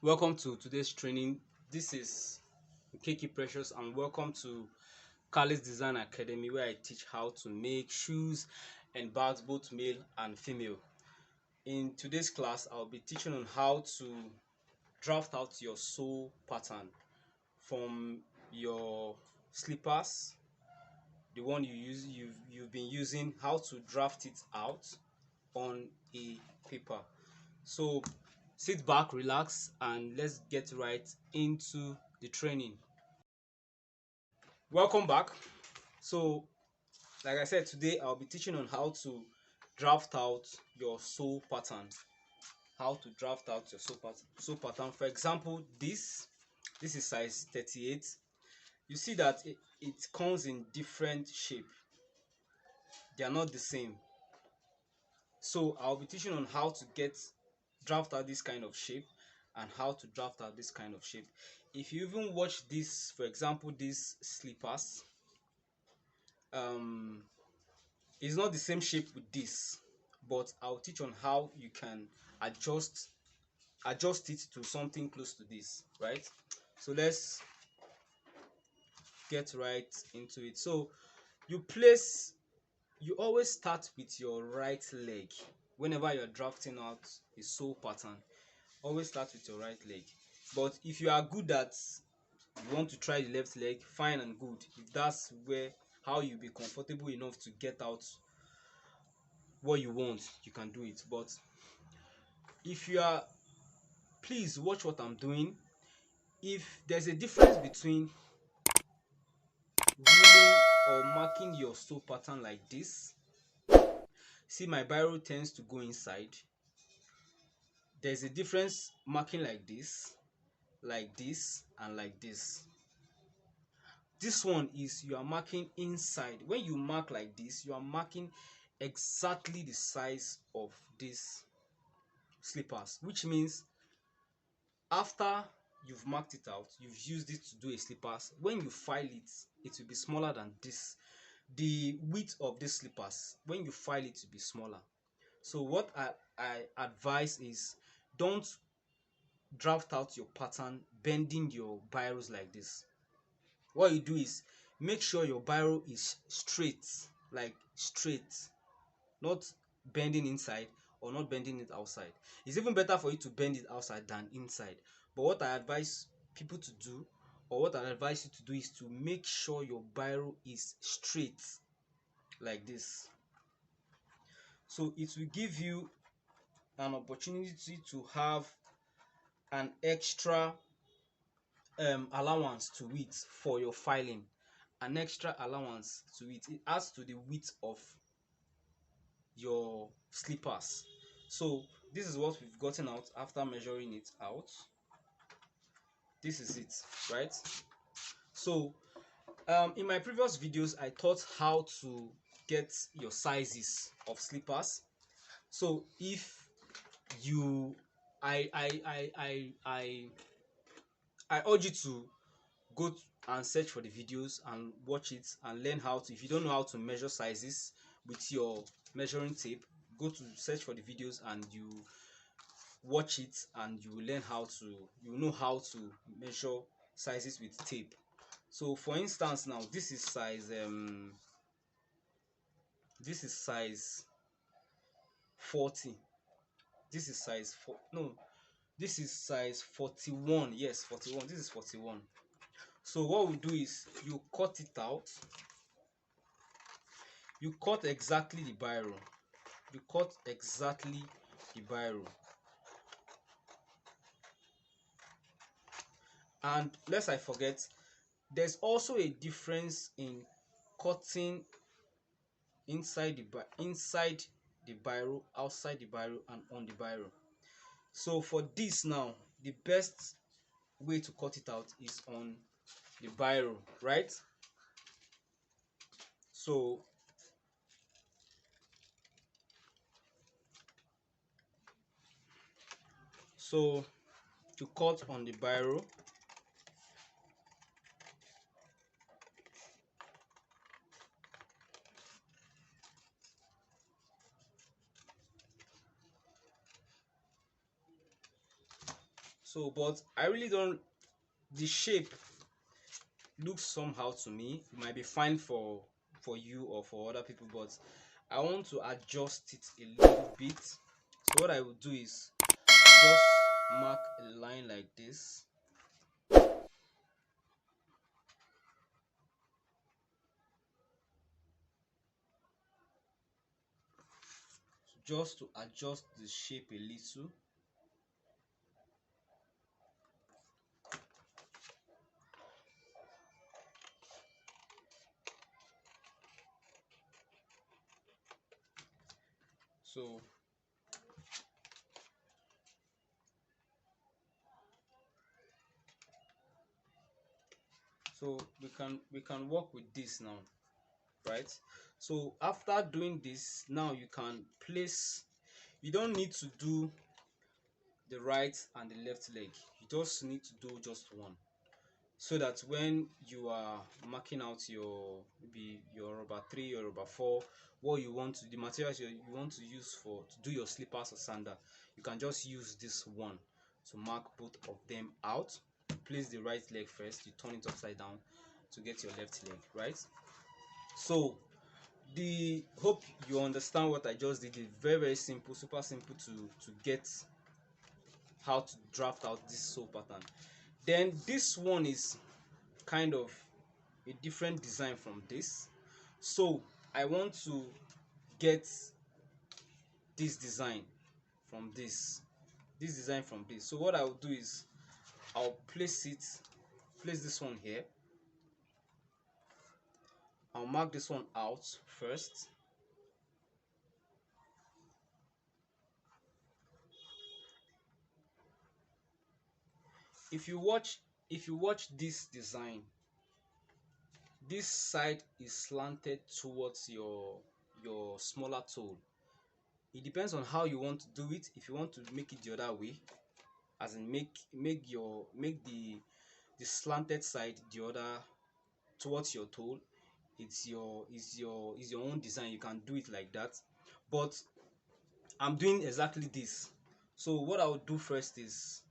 Welcome to today's training. This is Kiki Precious and welcome to Carly's Design Academy, where I teach how to make shoes and bags, both male and female. In today's class, I'll be teaching on how to draft out your sole pattern from your slippers, the one you've been using, how to draft it out on a paper. So sit back, relax, and let's get right into the training. Welcome back. So, like I said, today I'll be teaching on how to draft out your sole pattern. How to draft out your sole pattern. For example, this is size 38. You see that it comes in different shape. They are not the same. So I'll be teaching on how to draft out this kind of shape and how to draft out this kind of shape. If you even watch this, for example, these slippers, um it's not the same shape with this, but I'll teach on how you can adjust it to something close to this, right? So let's get right into it. So you always start with your right leg whenever you're drafting out a sole pattern. Always start with your right leg. But if you are good at you want to try the left leg, fine and good. If that's how you'll be comfortable enough to get out what you want, you can do it. But if you are, please watch what I'm doing. If there's a difference between ruling or marking your sole pattern like this, see my biro tends to go inside. There's a difference marking like this, and like this. This one is you are marking inside. When you mark like this, you are marking exactly the size of these slippers, which means after you've marked it out, you've used it to do a slippers, when you file it, it will be smaller than this. The width of these slippers, when you file it, will be smaller. So what I advise is, don't draft out your pattern bending your biros like this. What you do is make sure your biro is straight, like straight, not bending inside or not bending it outside. It's even better for you to bend it outside than inside. But what I advise people to do, or what I advise you to do, is to make sure your biro is straight like this. So it will give you an opportunity to have an extra allowance to it for your filing. An extra allowance to it. It adds to the width of your slippers. So this is what we've gotten out after measuring it out. This is it, right? So in my previous videos I taught how to get your sizes of slippers. So if you I urge you to go and search for the videos and watch it and learn how to. If you don't know how to measure sizes with your measuring tape, go to search for the videos and you watch it, and you will learn you know how to measure sizes with tape. So for instance, now this is size 40. This is size 4 no this is size 41. Yes, 41. This is 41. So what we do is you cut it out. You cut exactly the biro. You cut exactly the biro. And lest I forget, there's also a difference in cutting inside the biro, outside the biro, and on the biro. So for this now, the best way to cut it out is on the biro, right? So to cut on the biro, So but I really don't, the shape looks somehow to me. It might be fine for you or for other people, but I want to adjust it a little bit. So what I will do is just mark a line like this, just to adjust the shape a little. So we can work with this now, right? So after doing this, now you can place, you don't need to do the right and the left leg, you just need to do just one, so that when you are marking out your, maybe your rubber 3 or rubber 4, what you want to, the materials you want to use for to do your slippers or sandal, you can just use this one to mark both of them out. Place the right leg first, you turn it upside down to get your left leg, right? So the hope you understand what I just did. It's very very simple, super simple to get how to draft out this sole pattern. Then this one is kind of a different design from this, so I want to get this design from this design from this. So what I will do is I'll place this one here. I'll mark this one out first. If you watch this design, this side is slanted towards your smaller toe. It depends on how you want to do it. If you want to make it the other way, as in make the slanted side the other towards your toe, it's your own design. You can do it like that, but I'm doing exactly this. So what I would do first is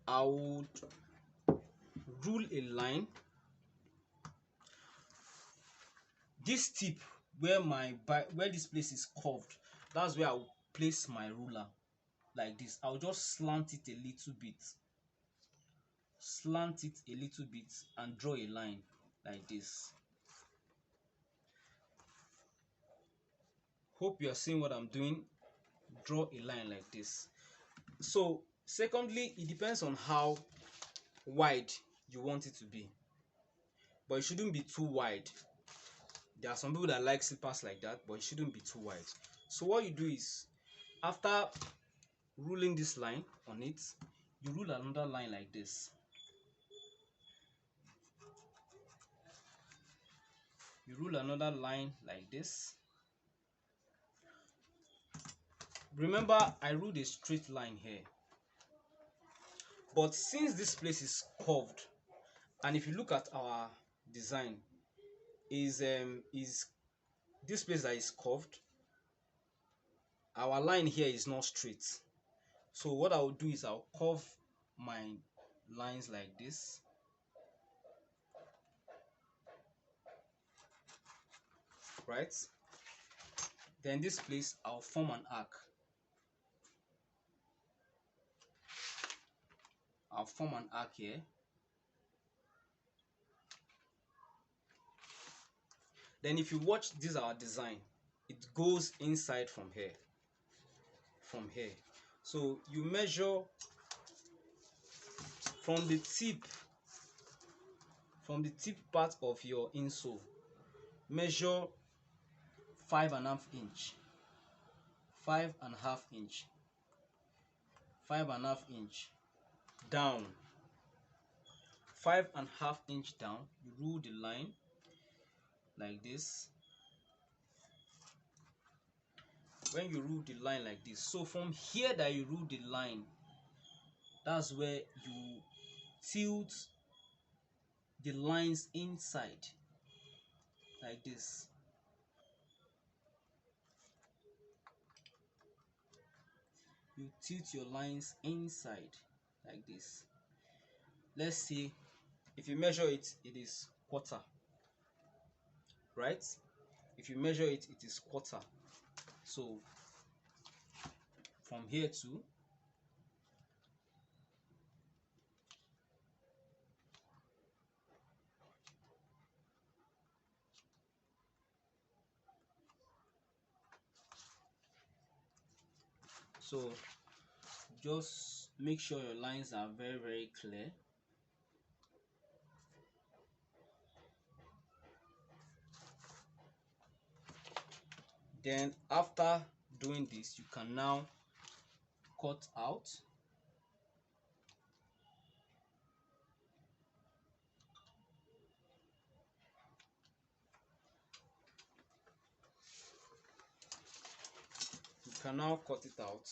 I would rule a line. This tip where this place is curved, that's where I will place my ruler like this. I'll just slant it a little bit and draw a line like this. Hope you are seeing what I'm doing. Draw a line like this. So secondly, it depends on how wide you want it to be, but it shouldn't be too wide. There are some people that like slippers like that, but it shouldn't be too wide. So what you do is, after ruling this line on it, you rule another line like this. You rule another line like this. Remember, I ruled a straight line here, but since this place is curved, and if you look at our design, is this place that is curved, our line here is not straight. So what I will do is I'll curve my lines like this, right? Then this place I'll form an arc. I'll form an arc here. Then if you watch this our design, it goes inside from here. So you measure from the tip part of your insole, measure 5.5 inch, 5.5 inch, 5.5 inch down, 5.5 inch down. You rule the line like this. When you rule the line like this, so from here that you rule the line, that's where you tilt the lines inside like this. You tilt your lines inside like this. Let's see, if you measure it, it is quarter, right? If you measure it, it is quarter. So from here to so just make sure your lines are very clear. Then after doing this, you can now cut out. You can now cut it out.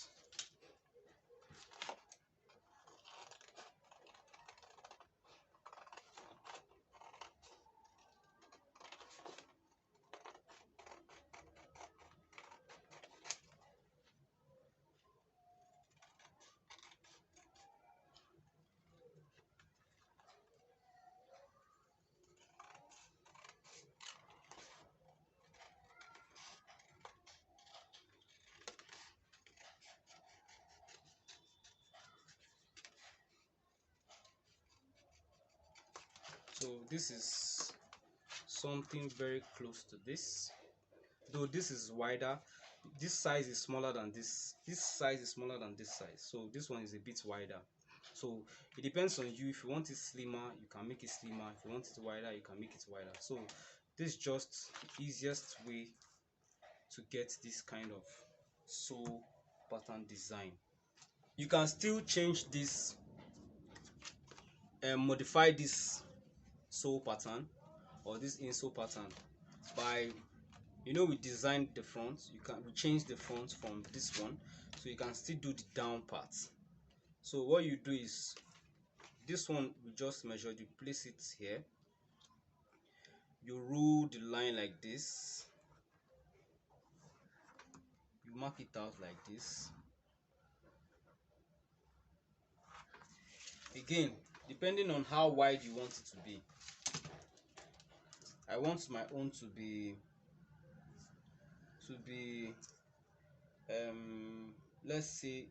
So this is something very close to this, though this is wider. This size is smaller than this size is smaller than this size, so this one is a bit wider. So it depends on you. If you want it slimmer, you can make it slimmer. If you want it wider, you can make it wider. So this is just the easiest way to get this kind of sole pattern design. You can still change this and modify this sole pattern or this insole pattern by, we designed the front. We change the front from this one, so you can still do the down part. So what you do is, this one we just measured, you place it here, you rule the line like this, you mark it out like this. Again, depending on how wide you want it to be. I want my own to be let's say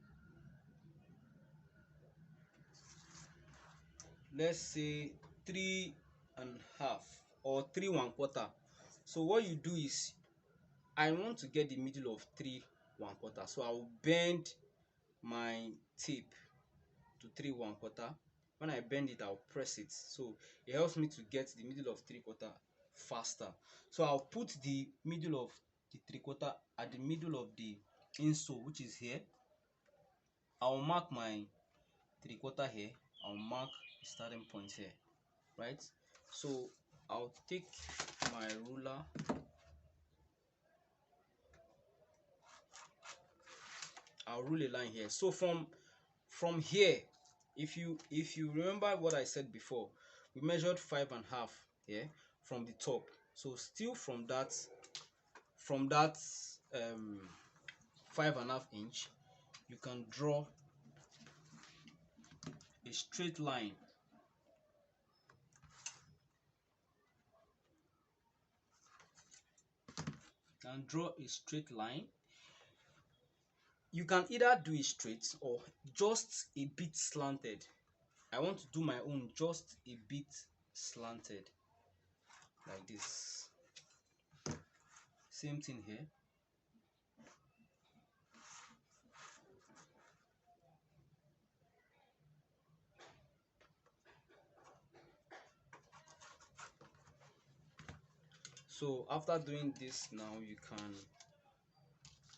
3.5 or 3 1/4. So what you do is, I want to get the middle of 3 1/4, so I will bend my tape to 3 1/4. When I bend it, I'll press it, so it helps me to get the middle of 3/4 faster. So I'll put the middle of the 3/4 at the middle of the insole, which is here. I'll mark my 3/4 here. I'll mark the starting point here, right? So I'll take my ruler, I'll rule a line here. So from here, if you remember what I said before, we measured 5.5 here from the top. So still from that 5.5 inch, you can draw a straight line. And draw a straight line. You can either do it straight or just a bit slanted. I want to do my own just a bit slanted, like this. Same thing here. So after doing this, now you can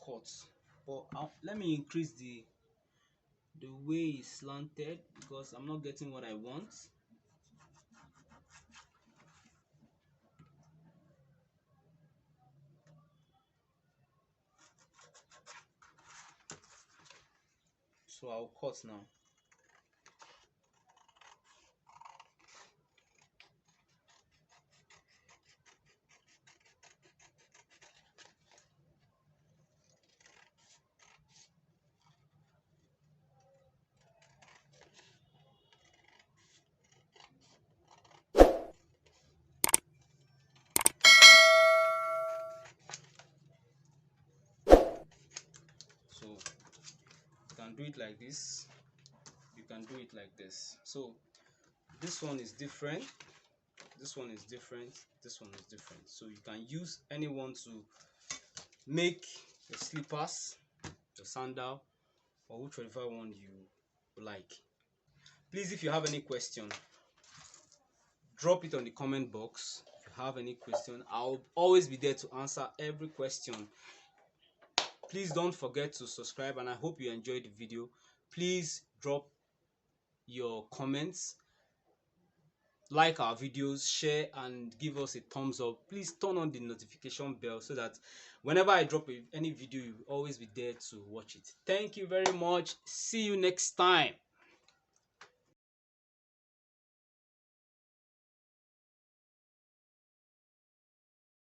cut. But let me increase the way it's slanted, because I'm not getting what I want. So I'll cut now. can do it like this, you can do it like this. So this one is different, this one is different, this one is different. So you can use any one to make your slippers, your sandal, or whichever one you like. Please, if you have any question, drop it on the comment box. If you have any question, I'll always be there to answer every question. Please don't forget to subscribe, and I hope you enjoyed the video. Please drop your comments, like our videos, share, and give us a thumbs up. Please turn on the notification bell so that whenever I drop any video, you'll always be there to watch it. Thank you very much. See you next time.